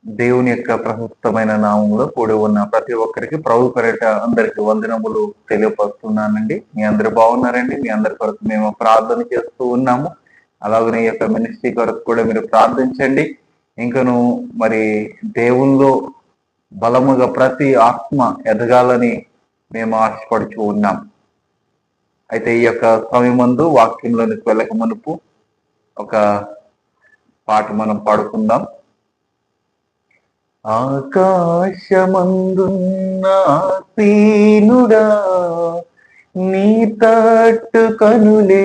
దేవుని యొక్క ప్రశస్తమైన నామంలో కూడి ఉన్న ప్రతి ఒక్కరికి ప్రభు పేరిట అందరికి వందనములు తెలియపరుస్తున్నానండి. మీ అందరు బాగున్నారండి. మీ అందరి కొరకు మేము ప్రార్థన చేస్తూ ఉన్నాము. అలాగనే ఈ యొక్క మినిస్ట్రీ కొరకు కూడా మీరు ప్రార్థించండి. ఇంకను మరి దేవుల్లో బలముగా ప్రతి ఆత్మ ఎదగాలని మేము ఆశపడుచూ ఉన్నాం. అయితే ఈ యొక్క సమయమందు వాక్యంలోనికి వెళ్ళక మునుపు ఒక పాట మనం పాడుకుందాం. ఆకాశమందున్న సీనుడా నీ తట్టు కనులేతుచున్నాను,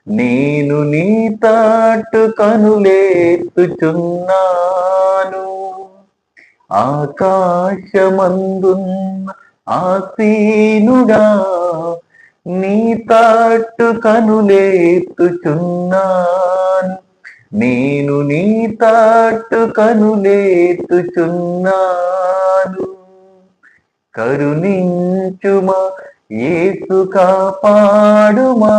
నేను నీ తట్టు కనులేతుచున్నాను. ఆకాశమందున్న ఆసీనుడా నీ తట్టు కనులేతుచున్నాను, నేను నీ తట్టు కనులేతుచున్నాను. కరుణించుమా యేసు కాపాడుమా,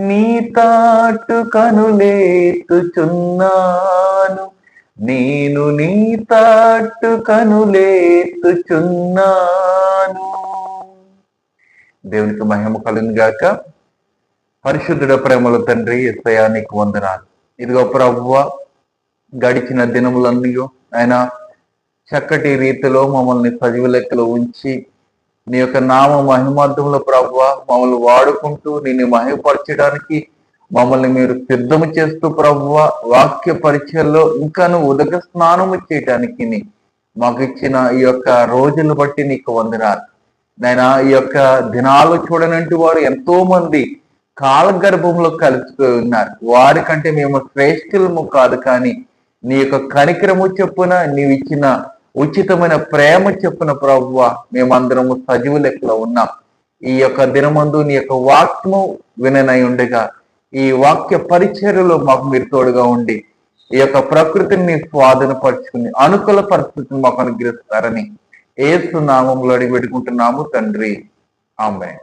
నీ తట్టు కనులేతుచున్నాను, నేను నీ తట్టు కనులేతుచున్నాను. దేవునికి మహిమ కలుగును గాక. పరిశుద్ధుడ ప్రేమల తండ్రి యేసయ్యా నీకు వందనాలు. ఇదిగో ప్రభువ, గడిచిన దినములన్నీ ఆయన చక్కటి రీతిలో మమ్మల్ని సజీవ లెక్కలో ఉంచి నీ యొక్క నామ మహిమార్థంలో ప్రభువ మమ్మల్ని వాడుకుంటూ నిన్ను మహిమపరచడానికి మమ్మల్ని మీరు సిద్ధము చేస్తూ ప్రభువ వాక్య పరిచయంలో ఇంకాను ఉదక స్నానము చేయటానికి మాకు ఇచ్చిన ఈ యొక్క రోజులు బట్టి నీకు వందనాలు. నాయన ఈ యొక్క దినాలు చూడనంటి వారు ఎంతో మంది కాలగర్భంలో కలిసిపోయి ఉన్నారు. వారికంటే మేము శ్రేష్ఠులము కాదు, కానీ నీ యొక్క కనికరము చెప్పున నీవు ఇచ్చిన ఉచితమైన ప్రేమ చెప్పున ప్రభువ మేమందరము సజీవ లెక్కలో ఉన్నాం. ఈ యొక్క దినమందు నీ యొక్క వాక్యము విననై ఉండగా ఈ వాక్య పరిచర్యలో మాకు మీరు తోడుగా ఉండి ఈ యొక్క ప్రకృతిని నీ స్వాధీనపరుచుకుని అనుకూల పరిస్థితిని మాకు అనుగ్రహిస్తారని యేసు నామములో అడిగి పెట్టుకుంటున్నాము తండ్రి, ఆమేన్.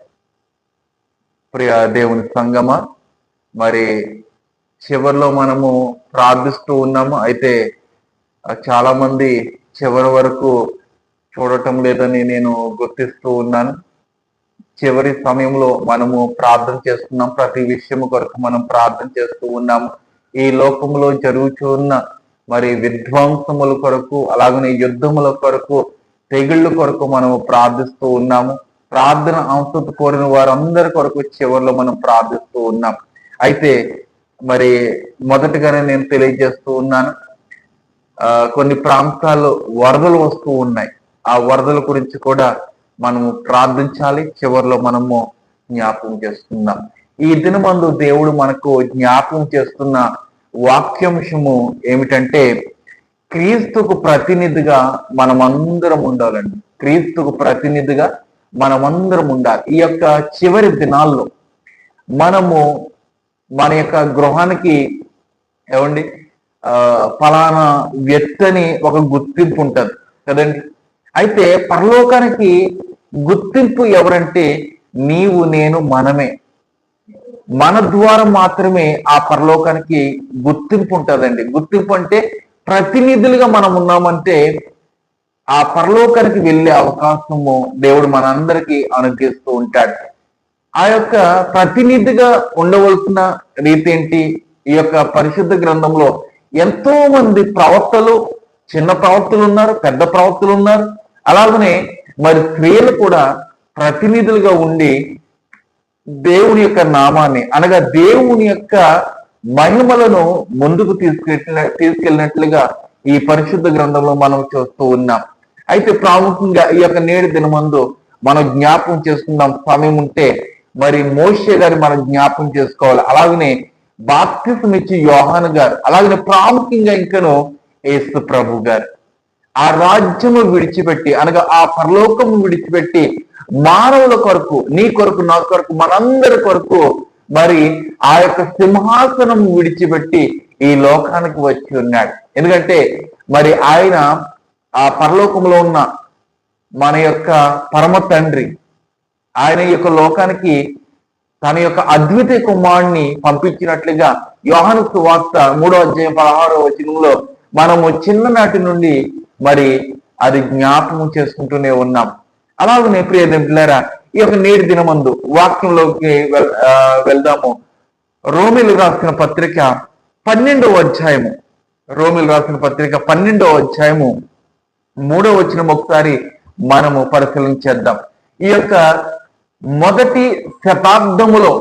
ప్రియ దేవుని సంగమా, మరి చివరిలో మనము ప్రార్థిస్తూ ఉన్నాము. అయితే చాలా మంది చివరి వరకు చూడటం లేదని నేను గుర్తిస్తూ ఉన్నాను. చివరి సమయంలో మనము ప్రార్థన చేస్తున్నాం. ప్రతి విషయము కొరకు మనం ప్రార్థన చేస్తూ ఉన్నాము. ఈ లోకంలో జరుగుతున్న మరి విధ్వంసముల కొరకు, అలాగనే యుద్ధముల కొరకు, తెగుళ్ళ కొరకు మనము ప్రార్థిస్తూ ఉన్నాము. ప్రార్థన అవసరం కోరిన వారందరి కొరకు చివరిలో మనం ప్రార్థిస్తూ ఉన్నాం. అయితే మరి మొదటిగానే నేను తెలియజేస్తూ ఉన్నాను, కొన్ని ప్రాంతాల్లో వరదలు వస్తూ ఉన్నాయి. ఆ వరదల గురించి కూడా మనము ప్రార్థించాలి. చివరిలో మనము జ్ఞాపకం చేస్తున్నాం. ఈ దినమందు దేవుడు మనకు జ్ఞాపకం చేస్తున్న వాక్యాంశము ఏమిటంటే, క్రీస్తుకు ప్రతినిధిగా మనమందరం ఉండాలండి. క్రీస్తుకు ప్రతినిధిగా మనమందరం ఉండాలి. ఈ యొక్క చివరి దినాల్లో మనము మన యొక్క గృహానికి ఏమండి ఫలానా వ్యక్తిని ఒక గుర్తింపు ఉంటుంది కదండి. అయితే పరలోకానికి గుర్తింపు ఎవరంటే నీవు నేను మనమే. మన ద్వారా మాత్రమే ఆ పరలోకానికి గుర్తింపు ఉంటుందండి. గుర్తింపు అంటే ప్రతినిధులుగా మనం ఉన్నామంటే ఆ పరలోకానికి వెళ్ళే అవకాశము దేవుడు మనందరికీ అనుగ్రహిస్తూ ఉంటాడు. ఆ యొక్క ప్రతినిధిగా ఉండవలసిన రీతి ఏంటి? ఈ యొక్క పరిశుద్ధ గ్రంథంలో ఎంతో మంది ప్రవక్తలు, చిన్న ప్రవక్తలు ఉన్నారు, పెద్ద ప్రవక్తలు ఉన్నారు. అలాగనే మరి స్త్రీలు కూడా ప్రతినిధులుగా ఉండి దేవుని యొక్క నామాన్ని, అనగా దేవుని యొక్క మహిమలను ముందుకు తీసుకెళ్ళినట్లుగా ఈ పరిశుద్ధ గ్రంథంలో మనం చూస్తూ ఉన్నాం. అయితే ప్రాముఖ్యంగా ఈ యొక్క నేడు దినమందు మనం జ్ఞాపకం చేసుకుందాం. సమయం ఉంటే మరి మోషే గారు మనం జ్ఞాపకం చేసుకోవాలి. అలాగనే బాప్తిసం ఇచ్చి యోహాను గారు, అలాగనే ప్రాముఖ్యంగా ఇంకను యేసు ప్రభు గారు ఆ రాజ్యము విడిచిపెట్టి, అనగా ఆ పరలోకము విడిచిపెట్టి మానవుల కొరకు, నీ కొరకు, నా కొరకు, మనందరి కొరకు మరి ఆ యొక్క సింహాసనం విడిచిపెట్టి ఈ లోకానికి వచ్చి ఉన్నాడు. ఎందుకంటే మరి ఆయన ఆ పరలోకంలో ఉన్న మన యొక్క పరమ తండ్రి, ఆయన యొక్క లోకానికి తన యొక్క అద్వితీయ కుమారుణ్ణి పంపించినట్లుగా యోహాను సువార్త 3వ అధ్యాయం 16వ వచనంలో మనము చిన్ననాటి నుండి మరి అది జ్ఞాపకం చేసుకుంటూనే ఉన్నాం. అలాగనే ప్రియ బిడ్డలారా, ఈ యొక్క నేటి దినమందు వాక్యంలోకి వెళ్దాము. రోమిలు రాసిన పత్రిక 12వ అధ్యాయము, రోమిలు రాసిన పత్రిక 12వ అధ్యాయము 3వ వచనం ఒకసారి మనము పరిశీలన చేద్దాం. ఈ యొక్క మొదటి శతాబ్దంలో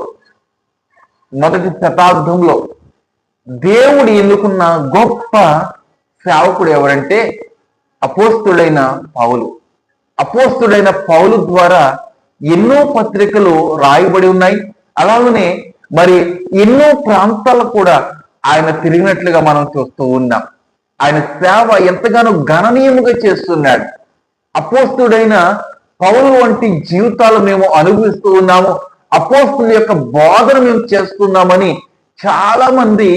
దేవుడు ఎన్నుకున్న గొప్ప సేవకుడు ఎవరంటే అపోస్తుడైన పౌలు. అపోస్తుడైన పౌలు ద్వారా ఎన్నో పత్రికలు రాయబడి ఉన్నాయి. అలాగనే మరి ఎన్నో ప్రాంతాలు కూడా ఆయన తిరిగినట్లుగా మనం చూస్తూ ఉన్నాం. ఆయన సేవ ఎంతగానో గణనీయముగా చేస్తున్నాడు. అపోస్తుడైన పౌలు వంటి జీవితాలు మేము అనుభవిస్తూ ఉన్నాము, అపోస్తుల యొక్క బోధన మేము చేస్తున్నామని చాలా మంది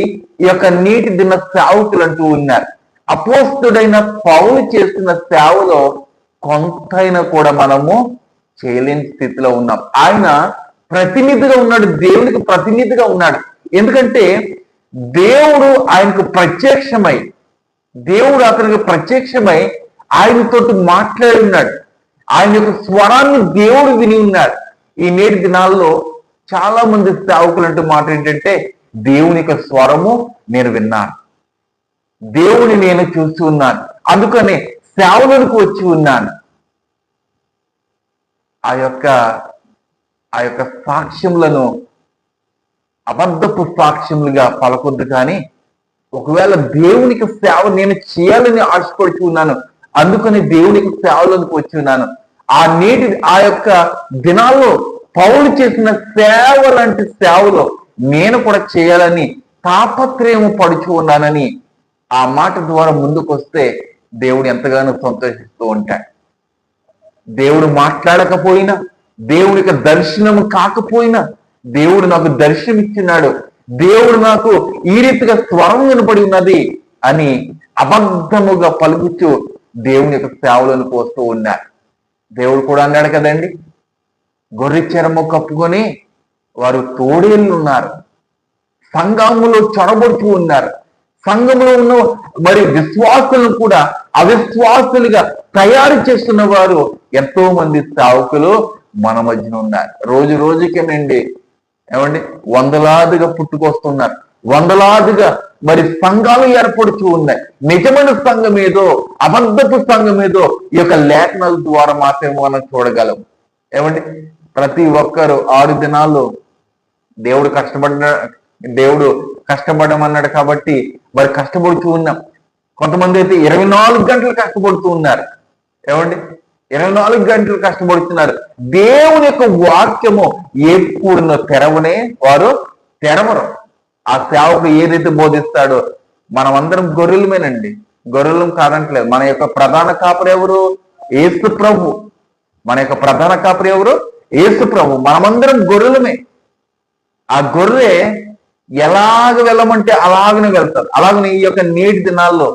ఈ యొక్క నేటి దిన సేవకులు అంటూ ఉన్నారు. అపోస్తుడైన పౌలు చేస్తున్న సేవలో కొంతైనా కూడా మనము చేయలేని స్థితిలో ఉన్నాం. ఆయన ప్రతినిధిగా ఉన్నాడు, దేవునికి ప్రతినిధిగా ఉన్నాడు. ఎందుకంటే దేవుడు ఆయనకు ప్రత్యక్షమై, దేవుడు అతనికి ప్రత్యక్షమై ఆయనతో మాట్లాడి ఉన్నాడు. ఆయన యొక్క స్వరాన్ని దేవుడు విని ఉన్నాడు. ఈ నేటి దినాల్లో చాలా మంది సేవకులు అంటూ మాట ఏంటంటే, దేవుని యొక్క స్వరము నేను విన్నాను, దేవుని నేను చూస్తూ ఉన్నాను, అందుకనే సేవలకు వచ్చి ఉన్నాను. ఆ యొక్క సాక్ష్యములను అబద్ధపు సాక్ష్యములుగా పలకొద్దు. కానీ ఒకవేళ దేవునికి సేవ నేను చేయాలని ఆశపడుతూ ఉన్నాను, అందుకని దేవునికి సేవలకు వచ్చి ఉన్నాను. ఆ యొక్క దినాల్లో పౌలు చేసిన సేవ లాంటి సేవలో నేను కూడా చేయాలని తాపత్రయం పడుచు ఉన్నానని ఆ మాట ద్వారా ముందుకు వస్తే దేవుడు ఎంతగానో సంతోషిస్తూ ఉంటాడు. దేవుడు మాట్లాడకపోయినా, దేవుడికి దర్శనము కాకపోయినా, దేవుడు నాకు దర్శనం ఇచ్చినాడు, దేవుడు నాకు ఈ రీతిగా స్వరం వినపడి ఉన్నది అని అబద్ధముగా పలుకుతూ దేవుని యొక్క సేవలను పోస్తూ ఉన్నారు. దేవుడు కూడా అన్నాడు కదండి, గొర్రె చర్మం కప్పుకొని వారు తోడేళ్ళు ఉన్నారు, సంఘములో చొరబడుతూ ఉన్నారు. సంఘంలో ఉన్న మరి విశ్వాసులను కూడా అవిశ్వాసులుగా తయారు చేస్తున్న వారు ఎంతో మంది సేవకులు మన మధ్యన ఉన్నారు. రోజు రోజుకేనండి ఏమండి వందలాదిగా పుట్టుకొస్తున్నారు, వందలాదిగా మరి సంఘాలు ఏర్పడుతూ ఉన్నాయి. నిజమైన సంఘం ఏదో, అబద్ధపు సంఘం ఏదో ఈ యొక్క లేఖనాల ద్వారా మాత్రమే మనం చూడగలం. ఏమండి ప్రతి ఒక్కరు 6 దినాల్లో దేవుడు కష్టపడమన్నాడు కాబట్టి మరి కష్టపడుతూ ఉన్నాం. కొంతమంది అయితే 24 గంటలు కష్టపడుతూ ఉన్నారు. ఏమండి 24 గంటలు కష్టపడుతున్నారు. దేవుని యొక్క వాక్యము ఎప్పుడు తెరవనే వారు తెరవరు. ఆ సేవకు ఏదైతే బోధిస్తాడో, మనమందరం గొర్రెలమేనండి, గొర్రెలం కాదంటలేదు. మన యొక్క ప్రధాన కాపరి ఎవరు? యేసు ప్రభు. మన యొక్క ప్రధాన కాపరి ఎవరు? యేసు ప్రభు. మనమందరం గొర్రెలమే. ఆ గొర్రె ఎలాగ వెళ్ళమంటే అలాగనే వెళ్తారు. అలాగనే ఈ యొక్క నేటి దినాల్లో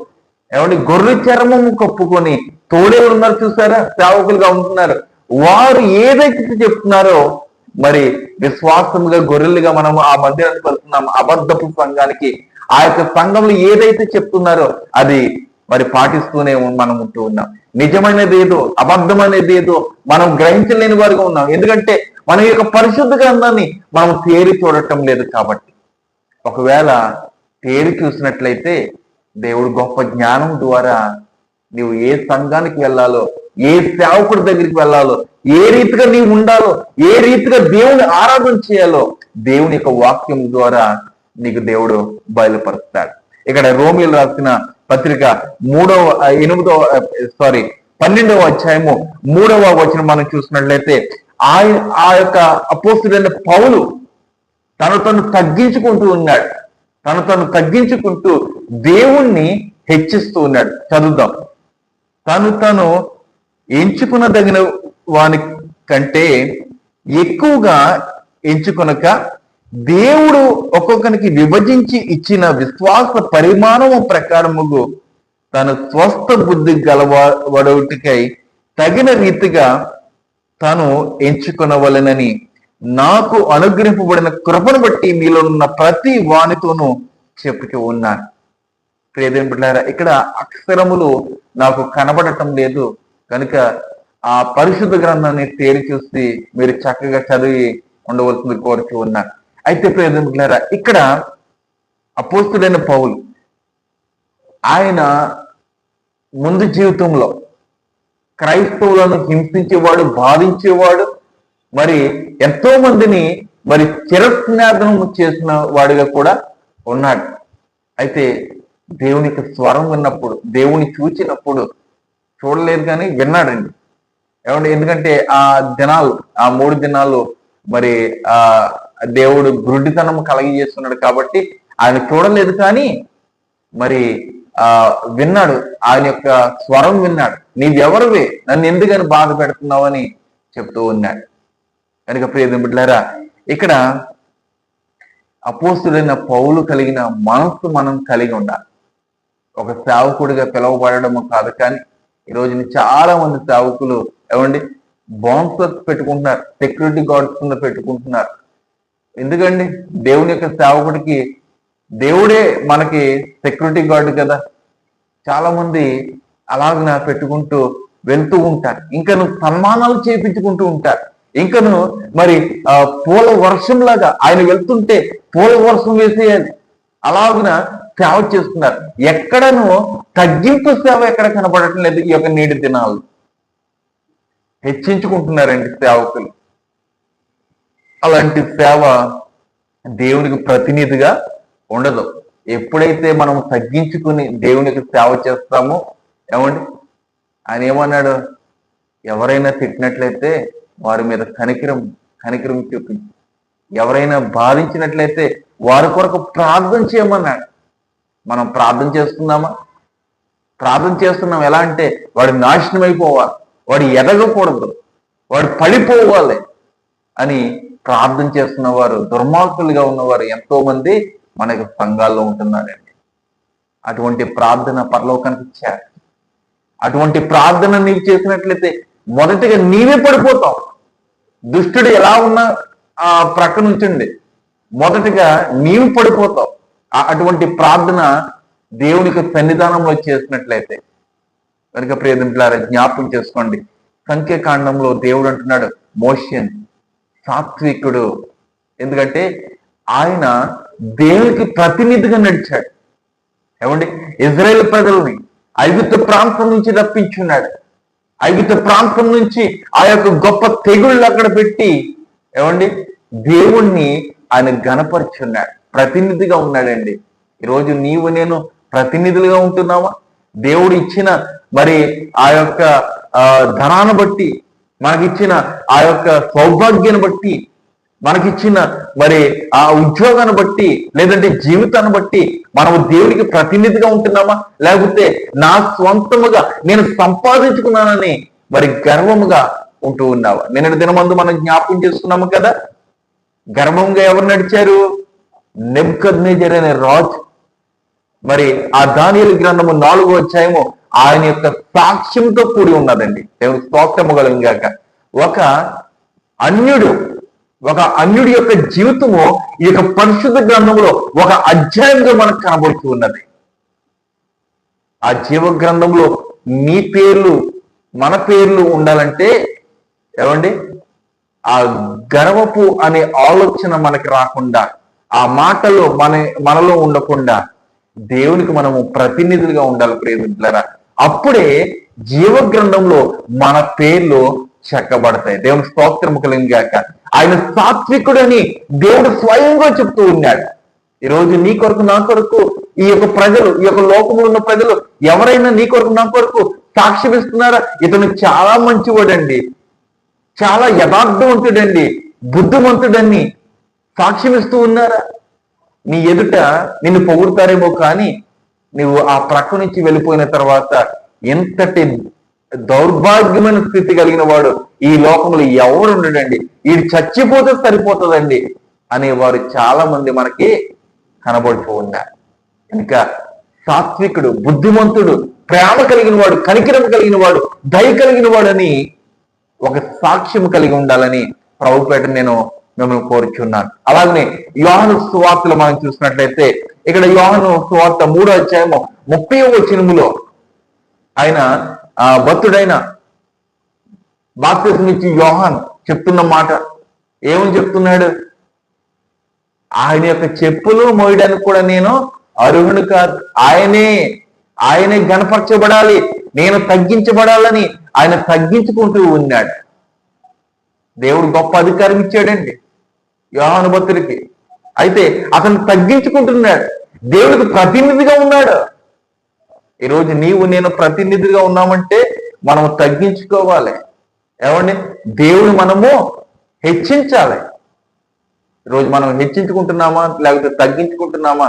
ఏమంటే గొర్రె చర్మము కప్పుకొని తోడేళ్ళు ఉన్నారు చూసారా, సేవకులుగా ఉంటున్నారు. వారు ఏదైతే చెప్తున్నారో మరి విశ్వాసముగా గొర్రెలుగా మనము ఆ మందిరానికి వెళ్తున్నాము, అబద్ధపు సంఘానికి. ఆ యొక్క సంఘంలో ఏదైతే చెప్తున్నారో అది మరి పాటిస్తూనే మనం ఉంటూ ఉన్నాం. నిజమైనది ఏదో, అబద్ధమైనది ఏదో మనం గ్రహించలేని వారుగా ఉన్నాం. ఎందుకంటే మన యొక్క పరిశుద్ధ గ్రంథాన్ని మనం తేరి చూడటం లేదు కాబట్టి. ఒకవేళ తేరి చూసినట్లయితే దేవుడు గొప్ప జ్ఞానం ద్వారా నీవు ఏ సంఘానికి వెళ్ళాలో, ఏ సేవకుడి దగ్గరికి వెళ్ళాలో, ఏ రీతిగా నీవు ఉండాలో, ఏ రీతిగా దేవుని ఆరాధన చేయాలో దేవుని యొక్క వాక్యం ద్వారా నీకు దేవుడు బయలుపరుస్తాడు. ఇక్కడ రోమిలు రాసిన పత్రిక 12వ అధ్యాయము 3వ వచనం మనం చూసినట్లయితే ఆ యొక్క అపోస్తుడైన పౌలు తను తగ్గించుకుంటూ ఉన్నాడు. తను తగ్గించుకుంటూ దేవుణ్ణి హెచ్చిస్తూ ఉన్నాడు. చదువుదాం. తను ఎంచుకునదగిన వాని కంటే ఎక్కువగా ఎంచుకొనక దేవుడు ఒక్కొక్కరికి విభజించి ఇచ్చిన విశ్వాస పరిమాణము ప్రకారముగు తన స్వస్థ బుద్ధి గలవడుటకై తగిన రీతిగా తను ఎంచుకొనవలెనని నాకు అనుగ్రహింపబడిన కృపను బట్టి మీలో ఉన్న ప్రతి వానితోనూ చెప్పుతూ ఉన్నాను. ప్రియదేవుని బిడ్డలారా, ఇక్కడ అక్షరములు నాకు కనబడటం లేదు కనుక ఆ పరిశుద్ధ గ్రంథాన్ని తేరి చూసి మీరు చక్కగా చదివి ఉండవలసింది కోరుతూ ఉన్నారు. అయితే ప్రియదేవుని బిడ్డలారా, ఇక్కడ అపోస్తుడైన పౌలు ఆయన ముందు జీవితంలో క్రైస్తవులను హింసించేవాడు, బాధించేవాడు, మరి ఎంతో మందిని మరి చిరస్నాదనం చేసిన వాడిగా కూడా ఉన్నాడు. అయితే దేవునికి స్వరం విన్నప్పుడు, దేవుని చూచినప్పుడు, చూడలేదు కానీ విన్నాడండి. ఏమంటే ఎందుకంటే ఆ దినాలు, ఆ 3 దినాలు మరి ఆ దేవుడు గురుడితనం కలిగజేస్తున్నాడు కాబట్టి ఆయన చూడలేదు కానీ మరి విన్నాడు, ఆయన యొక్క స్వరం విన్నాడు. నీవెవరివే, నన్ను ఎందుకని బాధ పెడుతున్నావు అని చెప్తూ ఉన్నాడు. కనుక ప్రియదేవుని బిడ్డలారా, ఇక్కడ అపోస్తుడైన పౌలు కలిగిన మనస్సు మనం కలిగి ఉండాలి. ఒక సేవకుడిగా పిలువబడము కాదు, కానీ ఈ రోజున చాలా మంది సేవకులు ఏమండి బౌన్సర్స్ పెట్టుకుంటున్నారు, సెక్యూరిటీ గార్డ్స్ కింద పెట్టుకుంటున్నారు. ఎందుకండి? దేవుని యొక్క సేవకుడికి దేవుడే మనకి సెక్యూరిటీ గార్డు కదా. చాలా మంది అలాగ పెట్టుకుంటూ వెళ్తూ ఉంటారు, ఇంకను సన్మానాలు చేయించుకుంటూ ఉంటారు, ఇంకను మరి పూల వర్షంలాగా ఆయన వెళ్తుంటే పూల వర్షం వేసేయాలి, అలాగున సేవ చేస్తున్నారు. ఎక్కడను తగ్గింపు సేవ ఎక్కడ కనబడటం లేదు. ఈ యొక్క 7 దినాలు హెచ్చించుకుంటున్నారండి సేవకులు. అలాంటి సేవ దేవునికి ప్రతినిధిగా ఉండదు. ఎప్పుడైతే మనం తగ్గించుకుని దేవునికి సేవ చేస్తామో, ఏమండి ఆయన ఏమన్నాడు? ఎవరైనా తిట్టినట్లయితే వారి మీద కనికరం చూపించి, ఎవరైనా బాధించినట్లయితే వారి కొరకు ప్రార్థన చేయమన్నాడు. మనం ప్రార్థన చేస్తున్నామా? ప్రార్థన చేస్తున్నాం ఎలా అంటే వాడు నాశనం అయిపోవాలి, వాడు ఎదగకూడదు, వాడు పడిపోవాలి అని ప్రార్థన చేస్తున్న వారు, దుర్మార్గులుగా ఉన్నవారు ఎంతో మంది మనకి సంఘాల్లో ఉంటున్నారండి. అటువంటి ప్రార్థన పరలోకానికి చేయాలి. అటువంటి ప్రార్థన నీవు చేసినట్లయితే మొదటిగా నీవే పడిపోతావు. దుష్టుడు ఎలా ఉన్నా ఆ ప్రక్కన ఉంచండి, మొదటిగా నీవు పడిపోతావు. అటువంటి ప్రార్థన దేవునికి సన్నిధానంలో చేసినట్లయితే. కనుక ప్రియమిత్రులారా, జ్ఞాపకం చేసుకోండి, సంఖ్యాకాండంలో దేవుడు అంటున్నాడు మోషేని సాత్వికుడు. ఎందుకంటే ఆయన దేవునికి ప్రతినిధిగా నడిచాడు. ఏమండి? ఇజ్రాయేల్ ప్రజల్ని ఐగుప్తు ప్రాంతం నుంచి రప్పించున్నాడు. ఐగుప్తు ప్రాంతం నుంచి ఆ యొక్క గొప్ప తెగుళ్ళు అక్కడ పెట్టి ఏమండి దేవుణ్ణి ఆయన గణపరుచున్నాడు, ప్రతినిధిగా ఉన్నాడండి. ఈరోజు నీవు నేను ప్రతినిధులుగా ఉంటున్నావా? దేవుడు ఇచ్చిన మరి ఆ యొక్క ధనాన్ని బట్టి, మనకిచ్చిన ఆ యొక్క సౌభాగ్యాన్ని బట్టి, మనకిచ్చిన మరి ఆ ఉద్యోగాన్ని బట్టి, లేదంటే జీవితాన్ని బట్టి మనము దేవుడికి ప్రతినిధిగా ఉంటున్నామా? లేకపోతే నా స్వంతముగా నేను సంపాదించుకున్నానని మరి గర్వముగా ఉంటూ ఉన్నావా? నిన్నటి దినమందు మనం జ్ఞాపకం చేసుకున్నాము కదా, గర్వంగా ఎవరు నడిచారు? నెబుకద్నెజర్ అనే రాజు. మరి ఆ దానియేలు గ్రంథము 4వ అధ్యాయము ఆయన యొక్క సాక్ష్యంతో కూడి ఉన్నదండి. దేవుని స్తోత్రము కలుగుగాక. ఒక అన్యుడి యొక్క జీవితము ఈ యొక్క పరిశుద్ధ గ్రంథంలో ఒక అధ్యాయంగా మనకు కనబడుతూ ఉన్నది. ఆ జీవ గ్రంథంలో మీ పేర్లు, మన పేర్లు ఉండాలంటే ఏమండి ఆ గర్వపు అనే ఆలోచన మనకి రాకుండా, ఆ మాటలు మనలో ఉండకుండా దేవునికి మనము ప్రతినిధులుగా ఉండాలి ప్రియమిత్రులారా. అప్పుడే జీవ గ్రంథంలో మన పేర్లు చెక్కబడతాయి. దేవుని స్తోత్రము కలుగుగాక. ఆయన సాత్వికుడని దేవుడు స్వయంగా చెప్తూ ఉన్నాడు. ఈరోజు నీ కొరకు, నా కొరకు, ఈ యొక్క ప్రజలు, ఈ యొక్క లోకంలో ఉన్న ప్రజలు ఎవరైనా నీ కొరకు, నా కొరకు సాక్ష్యం ఇస్తున్నారా? ఇతను చాలా మంచివాడండి, చాలా యథార్థవంతుడండి, బుద్ధిమంతుడని సాక్ష్యం ఇస్తూ ఉన్నారా? నీ ఎదుట నిన్ను పొగుడుతారేమో, కానీ నువ్వు ఆ ప్రక్క నుంచి వెళ్ళిపోయిన తర్వాత ఎంతటి దౌర్భాగ్యమైన స్థితి కలిగిన వాడు ఈ లోకంలో ఎవరు ఉండడండి, వీడు చచ్చిపోతే సరిపోతుందండి అనేవారు చాలా మంది మనకి కనబడుతూ ఉన్నారు. కనుక సాత్వికుడు, బుద్ధిమంతుడు, ప్రేమ కలిగిన వాడు, కనికరం కలిగిన వాడు, దయ కలిగిన వాడు అని ఒక సాక్ష్యం కలిగి ఉండాలని ప్రభుపేట నేను మిమ్మల్ని కోరుచున్నాను. అలాగనే యోహాను సువార్తలు మనం చూసినట్లయితే ఇక్కడ యోహాను సువార్త 3వ అధ్యాయము 30వ వచనములో ఆయన భక్తుడైన బాప్తిస్మం ఇచ్చి యోహాను చెప్తున్న మాట ఏమని చెప్తున్నాడు? ఆయన యొక్క చెప్పులు మోయడానికి కూడా నేను అర్హుడు కాదు. ఆయనే గణపరచబడాలి, నేను తగ్గించబడాలని ఆయన తగ్గించుకుంటూ ఉన్నాడు. దేవుడు గొప్ప అధికారం ఇచ్చాడండి యోహాను భక్తుడికి. అయితే అతను తగ్గించుకుంటున్నాడు, దేవుడికి ప్రతినిధిగా ఉన్నాడు. ఈరోజు నీవు నేను ప్రతినిధిగా ఉన్నామంటే మనము తగ్గించుకోవాలి. ఏమండి? దేవుడు మనము హెచ్చించాలి. ఈరోజు మనం హెచ్చించుకుంటున్నామా లేకపోతే తగ్గించుకుంటున్నామా?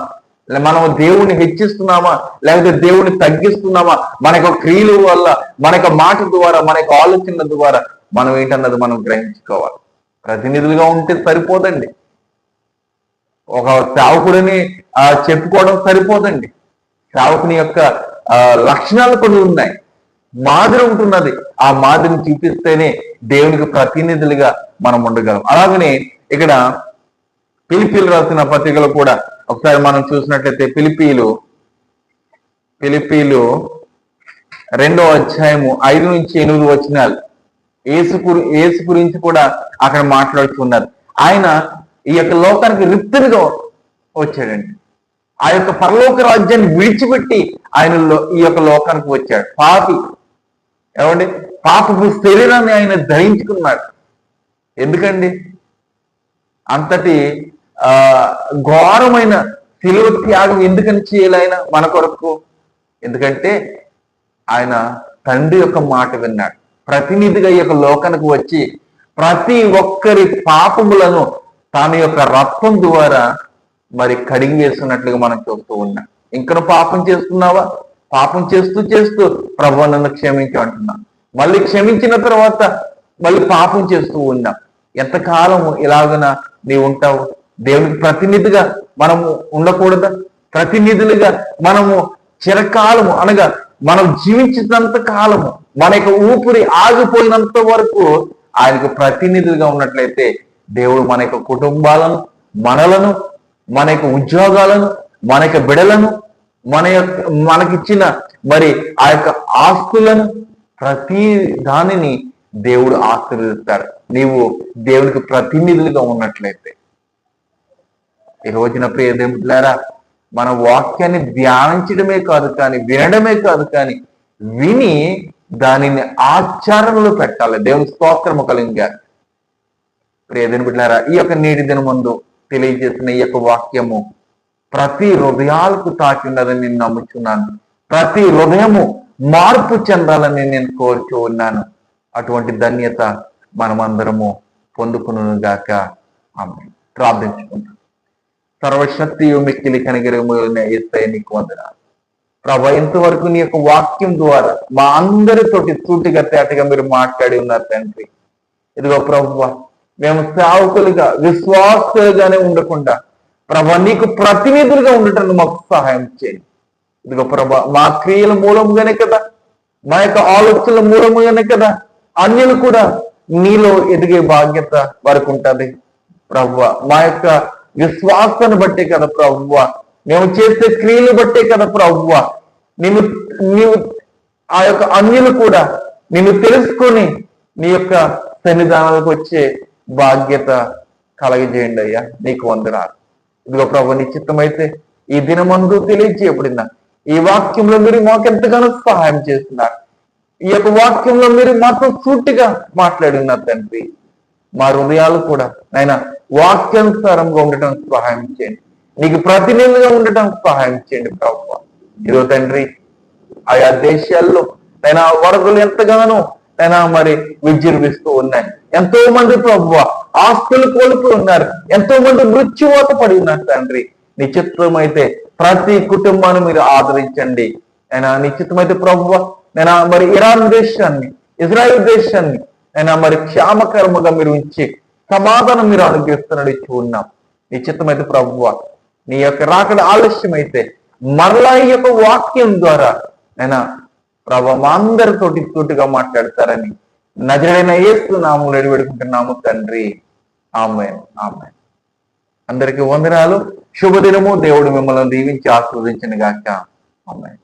మనం దేవుణ్ణి హెచ్చిస్తున్నామా లేకపోతే దేవుణ్ణి తగ్గిస్తున్నామా? మన యొక్క క్రియల వల్ల, మన యొక్క మాట ద్వారా, మన యొక్క ఆలోచనల ద్వారా మనం ఏంటన్నది మనం గ్రహించుకోవాలి. ప్రతినిధులుగా ఉంటే సరిపోదండి. ఒక సేవకుడిని చెప్పుకోవడం సరిపోదండి. సేవకుని యొక్క లక్షణాలు కొన్ని ఉన్నాయి, మాదిరి ఉంటున్నది. ఆ మాదిరిని చూపిస్తేనే దేవునికి ప్రతినిధులుగా మనం ఉండగలం. అలాగనే ఇక్కడ ఫిలిప్పీలు రాసిన పత్రికలు కూడా ఒకసారి మనం చూసినట్లయితే ఫిలిప్పీలు 2వ అధ్యాయము 5 నుంచి 8 వచనాలు యేసు గురించి కూడా అక్కడ మాట్లాడుతున్నారు. ఆయన ఈ యొక్క లోకానికి రిప్తునిగా వచ్చాడండి. ఆ యొక్క పరలోక రాజ్యాన్ని విడిచిపెట్టి ఆయన ఈ యొక్క లోకానికి వచ్చాడు. పాపి, ఏమండి, పాపపు శరీరాన్ని ఆయన ధరించుకున్నాడు. ఎందుకండి అంతటి ఘోరమైన శిలువ త్యాగం ఎందుకని చేయాలి ఆయన మన కొరకు? ఎందుకంటే ఆయన తండ్రి యొక్క మాట విన్నాడు. ప్రతినిధిగా ఈ యొక్క లోకానికి వచ్చి ప్రతి ఒక్కరి పాపములను తన యొక్క రక్తం ద్వారా మరి కడిగి వేస్తున్నట్లుగా మనం చూస్తూ ఉన్నాం. ఇంకా పాపం చేస్తున్నావా? పాపం చేస్తూ చేస్తూ ప్రభువు నన్ను క్షమించు అంటున్నా. మళ్ళీ క్షమించిన తర్వాత మళ్ళీ పాపం చేస్తూ ఉన్నాం. ఎంతకాలము ఇలాగన నీవు ఉంటావు? దేవునికి ప్రతినిధిగా మనము ఉండకూడదా? ప్రతినిధులుగా మనము చిరకాలము అనగా మనం జీవించినంత కాలము, మన యొక్క ఊపిరి ఆగిపోయినంత వరకు ఆయనకు ప్రతినిధులుగా ఉన్నట్లయితే దేవుడు మన యొక్క కుటుంబాలను, మనలను, మన యొక్క ఉద్యోగాలను, మన యొక్క బిడలను, మనకిచ్చిన మరి ఆ యొక్క ఆస్తులను, ప్రతి దానిని దేవుడు ఆశీర్వదిస్తాడు నీవు దేవుడికి ప్రతినిధులుగా ఉన్నట్లయితే. ఈ రోజున ప్రియ దేవులారా, మన వాక్యాన్ని ధ్యానించడమే కాదు కానీ, వినడమే కాదు కానీ, విని దానిని ఆచరణలో పెట్టాలి. దేవుని స్తోత్రము కలిగారు. ప్రియ దేవులారా, ఈ యొక్క నేటి దిన ముందు తెలియజేసిన ఈ యొక్క వాక్యము ప్రతి హృదయాలకు తాకి ఉన్నదని నేను నమ్ముచున్నాను. ప్రతి హృదయము మార్పు చెందాలని నేను కోరుచూ ఉన్నాను. అటువంటి ధన్యత మనమందరము పొందుకునుగాక. ఆమేన్. ప్రార్థించుకుంటాం. సర్వశక్తియు మిక్కిలి కనిగిరములైన యేసయ్య నీకు వందనాలు ప్రభా. ఇంతవరకు నీ యొక్క వాక్యం ద్వారా మా అందరితోటి సూటిగా తేటగా మీరు మాట్లాడి ఉన్నారు తండ్రి. ఇదిగో ప్రభువా, మేము సేవకులుగా విశ్వాసులుగానే ఉండకుండా ప్రభా నీకు ప్రతినిధులుగా ఉండటానికి మాకు సహాయం చేయండి. ఇదిగో ప్రభా, మా క్రియల మూలముగానే కదా, మా యొక్క ఆలోచనల మూలముగానే కదా అన్యులు కూడా నీలో ఎదిగే బాధ్యత వారికి ఉంటుంది ప్రభువా. మా యొక్క విశ్వాసాన్ని బట్టే కదా ప్రభువా, మేము చేసే క్రియలు బట్టే కదా ప్రభువా, నీవు ఆ యొక్క అన్యులు కూడా నిన్ను తెలుసుకొని నీ యొక్క సన్నిధానాలకు వచ్చే బాధ్యత కలగజేయండి అయ్యా. నీకు వందనాలు. ఇదిగో ప్రభు, నీ చిత్తమైతే ఈ దినమందు తెలియజేయబడిన ఈ వాక్యంలో మీరు మాకెంతగానో సహాయం చేస్తున్నారు. ఈ యొక్క వాక్యంలో మీరు మాతో సూటిగా మాట్లాడి ఉన్నారు తండ్రి. మా హృదయాలు కూడా ఆయన వాక్యానుసారంగా ఉండటం సహాయం చేయండి. నీకు ప్రతినిధిగా ఉండటం సహాయం చేయండి ప్రభువా. ఈరోజు తండ్రి, ఆయా దేశాల్లో ఆయన వరదలు ఎంతగానో ఆయన మరి విజృంభిస్తూ ఉన్నాయి. ఎంతో మంది ప్రభువా ఆస్తులు కోల్పోయి ఉన్నారు. ఎంతో మంది మృత్యువాత పడి ఉన్నారు తండ్రి. నిశ్చితమైతే ప్రతి కుటుంబాన్ని మీరు ఆదరించండి. ఆయన నిశ్చితమైతే ప్రభువా, నేను మరి ఇరాన్ దేశాన్ని, ఇజ్రాయెల్ దేశాన్ని ఆయన మరి క్షేమకరముగా మీరు ఉంచి సమాధానం మీరు అనుగ్రహిస్తున్నట్టు ఇచ్చి ఉన్నాం. నిశ్చితమైతే ప్రభువా, నీ యొక్క రాకడ ఆలస్యమైతే మరలా ఈ యొక్క వాక్యం ద్వారా ఆయన ప్రభు మా అందరితోటి తోటిగా మాట్లాడతారని నజరేయుడైన యేసు నామములో వేడుకుంటున్నాము తండ్రి. ఆమేన్. ఆమేన్. అందరికీ వందనాలు. శుభదినము. దేవుడు మిమ్మల్ని దీవించి ఆశీర్వదించును గాక. ఆమేన్.